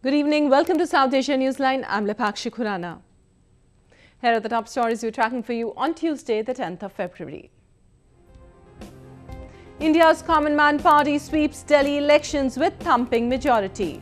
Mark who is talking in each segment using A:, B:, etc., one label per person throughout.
A: Good evening. Welcome to South Asia Newsline. I'm Lepakshi Khurana. Here are the top stories we're tracking for you on Tuesday, the 10th of February. India's Common Man Party sweeps Delhi elections with thumping majority.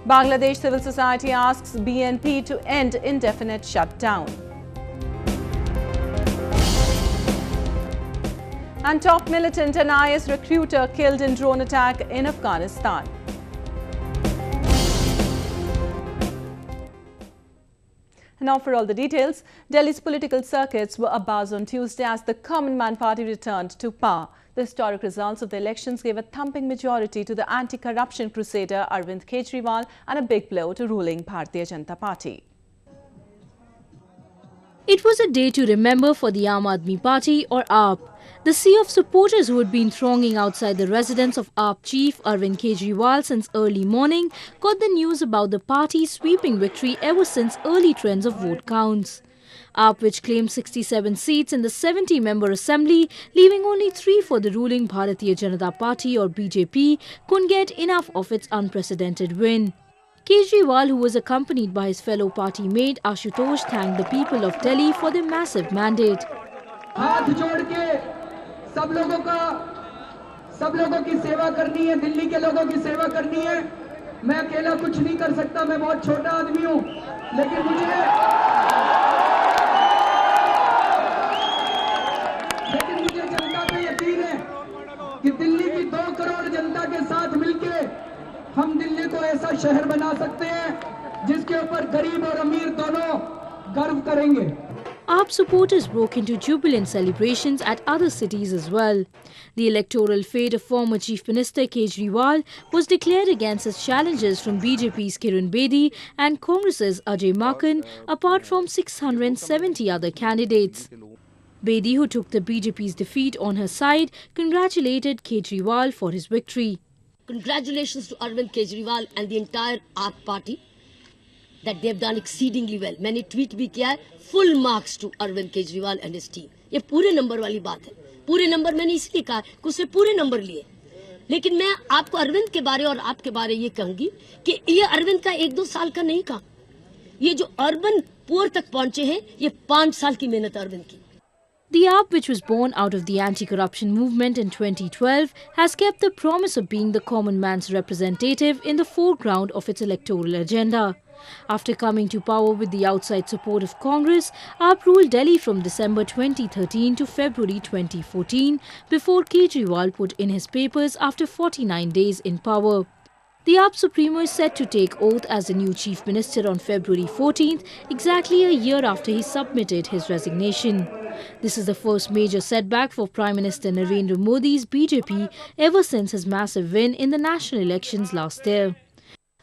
A: Bangladesh civil society asks BNP to end indefinite shutdown. And top militant and IS recruiter killed in drone attack in Afghanistan. And now for all the details, Delhi's political circuits were abuzz on Tuesday as the Common Man Party returned to power. The historic results of the elections gave a thumping majority to the anti-corruption crusader Arvind Kejriwal and a big blow to ruling Bharatiya Janata Party.
B: It was a day to remember for the Aam Aadmi Party or AAP. The sea of supporters who had been thronging outside the residence of AAP chief Arvind Kejriwal since early morning got the news about the party's sweeping victory ever since early trends of vote counts. AAP, which claimed 67 seats in the 70-member assembly, leaving only 3 for the ruling Bharatiya Janata Party or BJP, couldn't get enough of its unprecedented win. Kejriwal, who was accompanied by his fellow party mate Ashutosh, thanked the people of Delhi for their massive mandate.
C: सब लोगों की सेवा करनी है, दिल्ली के लोगों की सेवा करनी है। मैं अकेला कुछ नहीं कर सकता, मैं बहुत छोटा आदमी हूं, लेकिन मुझे जनता पे यकीन है कि दिल्ली की 2 करोड़ जनता के साथ मिलके हम दिल्ली को ऐसा शहर बना सकते हैं जिसके ऊपर गरीब और अमीर दोनों गर्व करेंगे।
B: AAP supporters broke into jubilant celebrations at other cities as well. The electoral fate of former Chief Minister Kejriwal was declared against his challengers from BJP's Kiran Bedi and Congress's Ajay Maken, apart from 670 other candidates. Bedi, who took the BJP's defeat on her side, congratulated Kejriwal for his victory.
D: Congratulations to Arvind Kejriwal and the entire AAP party that they have done exceedingly well. मैंने tweet भी किया है, full marks to Arvind Kejriwal and his team. ये पूरे number वाली बात है. पूरे नंबर मैंने इसलिए कहा कि उसने पूरे नंबर लिए. लेकिन मैं आपको अरविंद के बारे और आपके बारे ये कहूंगी कि ये अरविंद का 1-2 साल का नहीं काम. ये जो अर्बन पुअर तक पहुंचे हैं, ये 5 साल की मेहनत अरविंद की.
B: The AAP, which was born out of the anti-corruption movement in 2012, has kept the promise of being the common man's representative in the foreground of its electoral agenda. After coming to power with the outside support of Congress, AAP ruled Delhi from December 2013 to February 2014 before Kejriwal put in his papers after 49 days in power. The AAP Supremo is set to take oath as the new Chief Minister on February 14th, exactly a year after he submitted his resignation. This is the first major setback for Prime Minister Narendra Modi's BJP ever since his massive win in the national elections last year.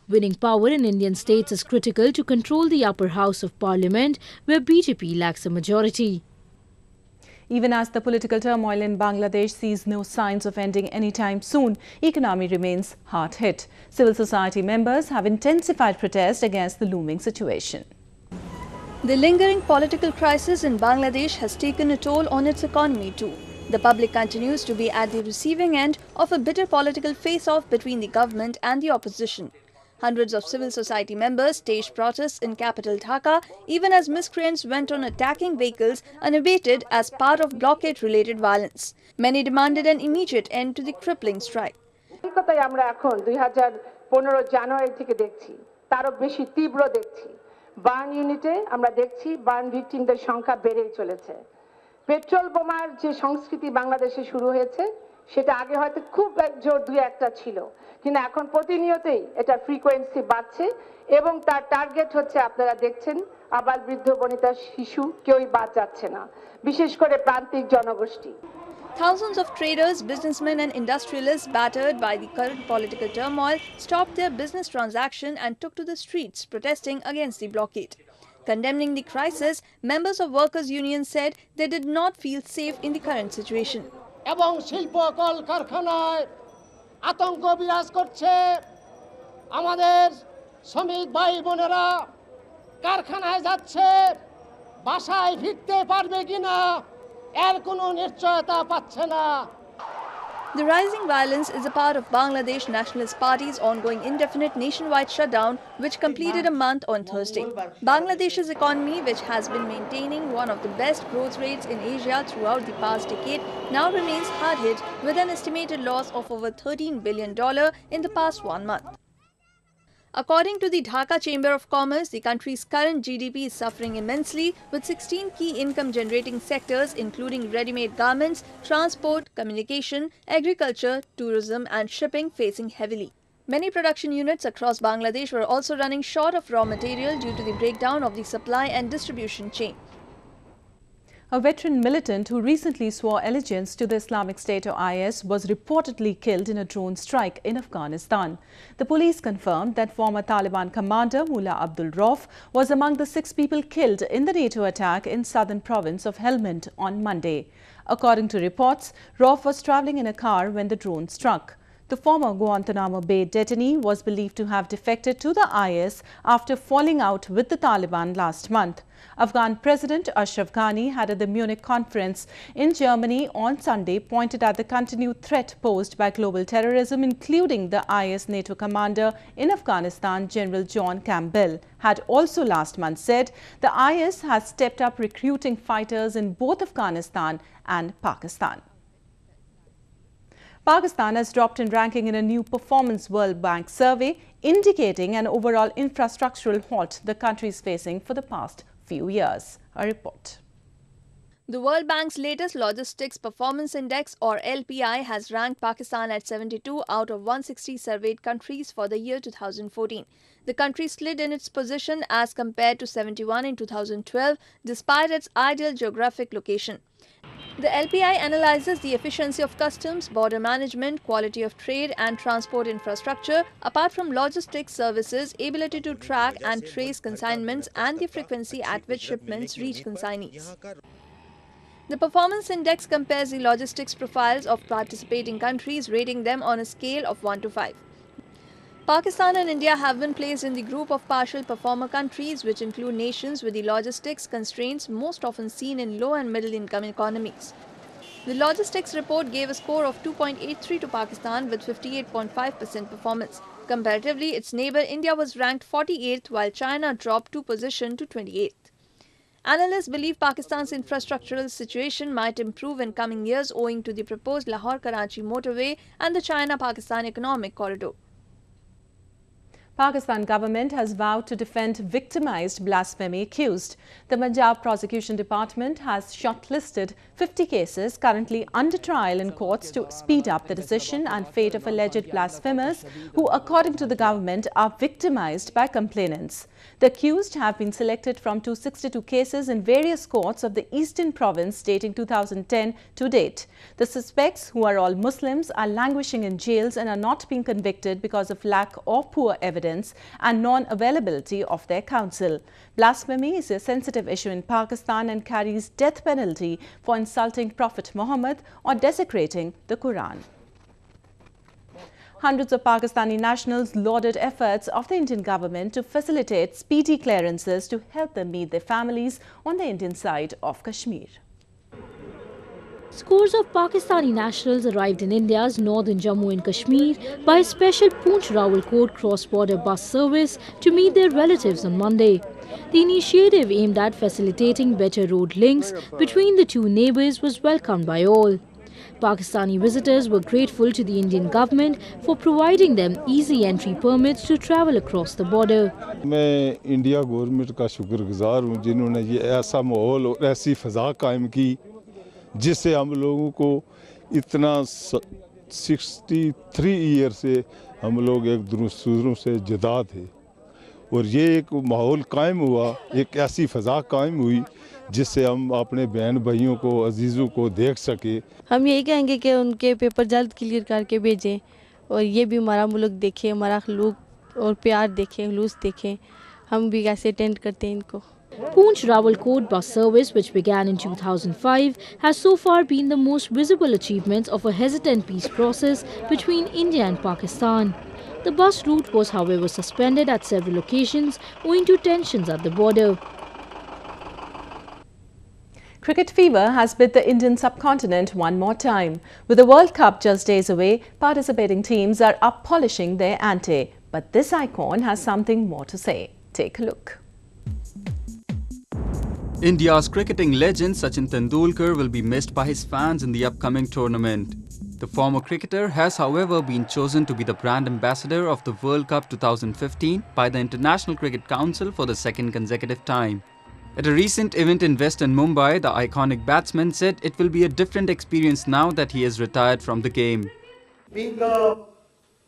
B: Winning power in Indian states is critical to control the upper house of parliament, where BJP lacks a majority.
A: Even as the political turmoil in Bangladesh sees no signs of ending anytime soon, economy remains hard hit. Civil society members have intensified protest against the looming situation.
E: The lingering political crisis in Bangladesh has taken a toll on its economy too. The public continues to be at the receiving end of a bitter political face-off between the government and the opposition. Hundreds of civil society members staged protests in capital Dhaka, even as miscreants went on attacking vehicles unabated as part of blockade-related violence. Many demanded an immediate end to the crippling strike.
F: আমরা এখন 2015 জানুয়ারি থেকে দেখছি, তারও বেশি তীব্র দেখছি। Burn ইউনিটে আমরা দেখছি বার্ন ভিকটিমদের সংখ্যা বেড়েই চলেছে। পেট্রোল বোমার যে সংস্কৃতি বাংলাদেশে শুরু হয়েছে, সেটা আগে হয়তো খুব জোর 2-1টা ছিল, কিন্তু এখন প্রতিনিয়তই এটা ফ্রিকোয়েন্সি বাড়ছে এবং তার টার্গেট হচ্ছে আপনারা দেখছেন আবাল বৃদ্ধ বনিতা শিশু কেউই বাদ যাচ্ছে না, বিশেষ করে প্রান্তিক জনগোষ্ঠী।
E: Thousands of traders, businessmen and industrialists battered by the current political turmoil stopped their business transaction and took to the streets protesting against the blockade. Condemning the crisis, members of workers' unions said they did not feel safe in the current situation.
G: এবং শিল্প কলকারখানায় আতঙ্ক বিরাজ করছে। আমাদের শ্রমিক ভাই বোনেরা কারখানায় যাচ্ছে, বাসায় ফিরতে পারবে কিনা এর কোনো নিশ্চয়তা পাচ্ছে না।
E: The rising violence is a part of Bangladesh Nationalist Party's ongoing indefinite nationwide shutdown, which completed a month on Thursday. Bangladesh's economy, which has been maintaining one of the best growth rates in Asia throughout the past decade, now remains hard hit with an estimated loss of over $13 billion in the past 1 month. According to the Dhaka Chamber of Commerce, the country's current GDP is suffering immensely, with 16 key income-generating sectors including ready-made garments, transport, communication, agriculture, tourism and shipping facing heavily. Many production units across Bangladesh were also running short of raw material due to the breakdown of the supply and distribution chain.
A: A veteran militant who recently swore allegiance to the Islamic State or IS was reportedly killed in a drone strike in Afghanistan. The police confirmed that former Taliban commander Mullah Abdul Rauf was among the 6 people killed in the NATO attack in southern province of Helmand on Monday. According to reports, Rauf was travelling in a car when the drone struck. The former Guantanamo Bay detainee was believed to have defected to the IS after falling out with the Taliban last month. Afghan President Ashraf Ghani had at the Munich conference in Germany on Sunday pointed at the continued threat posed by global terrorism, including the IS NATO commander in Afghanistan, General John Campbell, had also last month said the IS has stepped up recruiting fighters in both Afghanistan and Pakistan. Pakistan has dropped in ranking in a new Performance World Bank survey, indicating an overall infrastructural halt the country is facing for the past few years. A report.
E: The World Bank's latest Logistics Performance Index or LPI has ranked Pakistan at 72 out of 160 surveyed countries for the year 2014. The country slid in its position as compared to 71 in 2012 despite its ideal geographic location. The LPI analyzes the efficiency of customs, border management, quality of trade and transport infrastructure, apart from logistics services, ability to track and trace consignments and the frequency at which shipments reach consignees. The performance index compares the logistics profiles of participating countries, rating them on a scale of 1 to 5. Pakistan and India have been placed in the group of partial performer countries, which include nations with the logistics constraints most often seen in low and middle income economies. The logistics report gave a score of 2.83 to Pakistan with 58.5% performance. Comparatively, its neighbour India was ranked 48th, while China dropped 2 positions to 28th. Analysts believe Pakistan's infrastructural situation might improve in coming years owing to the proposed Lahore-Karachi motorway and the China-Pakistan economic corridor.
A: Pakistan government has vowed to defend victimized blasphemy accused. The Punjab Prosecution Department has shortlisted 50 cases currently under trial in courts to speed up the decision and fate of alleged blasphemers who, according to the government, are victimized by complainants. The accused have been selected from 262 cases in various courts of the Eastern Province dating 2010 to date. The suspects, who are all Muslims, are languishing in jails and are not being convicted because of lack or poor evidence and non-availability of their counsel. Blasphemy is a sensitive issue in Pakistan and carries death penalty for insulting Prophet Muhammad or desecrating the Quran. Hundreds of Pakistani nationals lauded efforts of the Indian government to facilitate speedy clearances to help them meet their families on the Indian side of Kashmir.
B: Scores of Pakistani nationals arrived in India's northern Jammu and Kashmir by a special Poonch-Rawalkot cross-border bus service to meet their relatives on Monday. The initiative aimed at facilitating better road links between the two neighbours was welcomed by all. Pakistani visitors were grateful to the Indian government for providing them easy entry permits to travel across the border.
H: मैं India government का शुक्रगुजार हूँ जिन्होंने ये ऐसा माहौल और ऐसी फ़ज़ा कायम की जिससे हम लोगों को इतना 63 ईयर से हम लोग एक दूसरों से जुदा थे और ये एक माहौल कायम हुआ, एक ऐसी फ़ज़ा कायम हुई जिससे हम अपने बहन भाइयों को अजीज़ों को देख सके।
I: हम यही कहेंगे कि उनके पेपर जल्द क्लियर करके भेजें और ये भी हमारा मुल्क देखें, हमारा खलूक और प्यार देखें, खलूस देखें, हम भी कैसे अटेंड करते हैं इनको।
B: Poonch-Rawalkot bus service, which began in 2005, has so far been the most visible achievement of a hesitant peace process between India and Pakistan. The bus route was, however, suspended at several occasions owing to tensions at the border.
A: Cricket fever has bit the Indian subcontinent one more time. With the World Cup just days away, participating teams are up polishing their ante. But this icon has something more to say. Take a look.
J: India's cricketing legend Sachin Tendulkar will be missed by his fans in the upcoming tournament. The former cricketer has, however, been chosen to be the brand ambassador of the World Cup 2015 by the International Cricket Council for the second consecutive time. At a recent event in Western Mumbai, the iconic batsman said it will be a different experience now that he has retired from the game.
K: Being the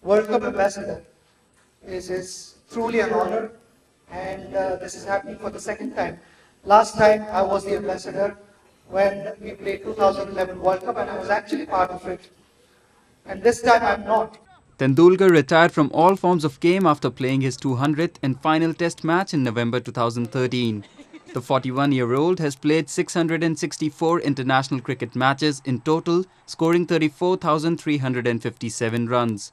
K: World Cup ambassador is truly an honor, and this is happening for the second time. Last time I was the ambassador when we played 2011 World Cup, and I was actually part of it. And this time I'm not.
J: Tendulkar retired from all forms of game after playing his 200th and final test match in November 2013. The 41-year-old has played 664 international cricket matches in total, scoring 34,357 runs.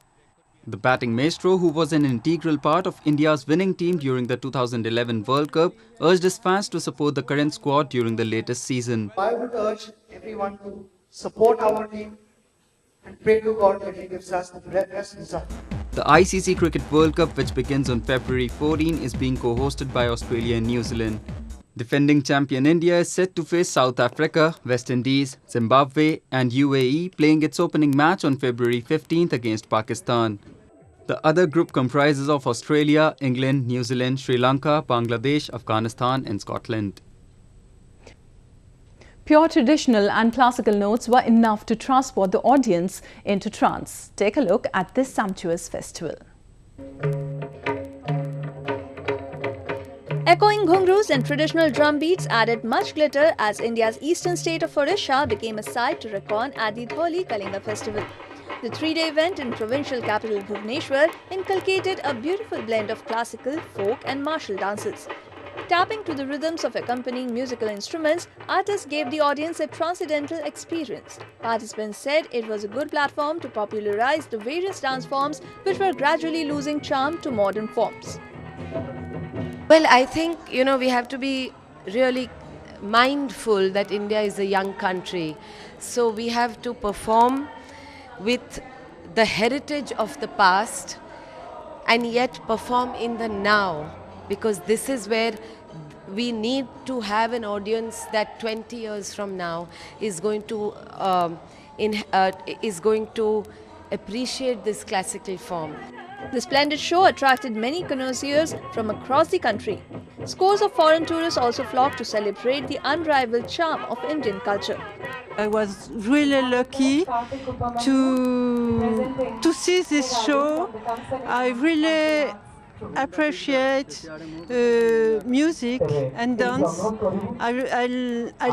J: The batting maestro, who was an integral part of India's winning team during the 2011 World Cup, urged his fans to support the current squad during the latest season.
K: I would urge everyone to support our team and pray to God that He gives us the best result.
J: The ICC Cricket World Cup, which begins on February 14, is being co-hosted by Australia and New Zealand. Defending champion India is set to face South Africa, West Indies, Zimbabwe and UAE, playing its opening match on February 15th against Pakistan. The other group comprises of Australia, England, New Zealand, Sri Lanka, Bangladesh, Afghanistan and Scotland.
A: Pure traditional and classical notes were enough to transport the audience into trance. Take a look at this sumptuous festival.
E: Echoing ghungroos and traditional drum beats added much glitter as India's eastern state of Odisha became a sight to reckon at the Dholi Kalinga festival. The three-day event in provincial capital Bhubaneswar inculcated a beautiful blend of classical, folk and martial dances. Tapping to the rhythms of accompanying musical instruments, artists gave the audience a transcendental experience. Participants said it was a good platform to popularize the various dance forms which were gradually losing charm to modern forms.
L: Well, I think, we have to be really mindful that India is a young country. So we have to perform with the heritage of the past and yet perform in the now, because this is where we need to have an audience that 20 years from now is going to appreciate this classical form.
E: The splendid show attracted many connoisseurs from across the country. Scores of foreign tourists also flocked to celebrate the unrivaled charm of Indian culture.
M: I was really lucky to see this show. I really appreciate music and dance. I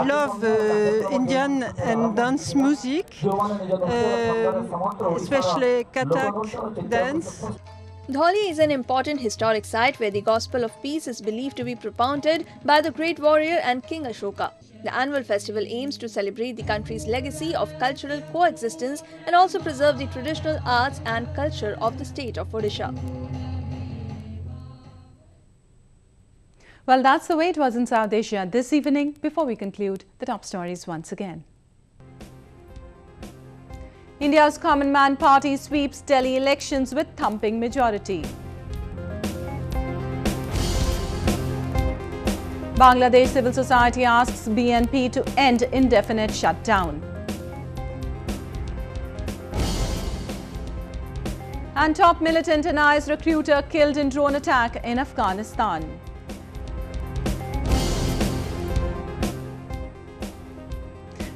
M: love Indian and dance music, especially Kathak dance.
E: Dholi is an important historic site where the gospel of peace is believed to be propounded by the great warrior and King Ashoka. The annual festival aims to celebrate the country's legacy of cultural coexistence and also preserve the traditional arts and culture of the state of Odisha.
A: Well, that's the way it was in South Asia this evening. Before we conclude, the top stories once again. India's Common Man Party sweeps Delhi elections with thumping majority. Bangladesh civil society asks BNP to end indefinite shutdown. And top militant and IS recruiter killed in drone attack in Afghanistan.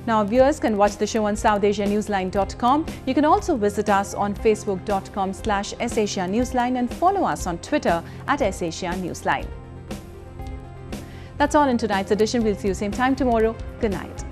A: Now, viewers can watch the show on SouthAsiaNewsline.com. You can also visit us on Facebook.com/SAsiaNewsline and follow us on Twitter @SAsiaNewsline. That's all in tonight's edition. We'll see you same time tomorrow. Good night.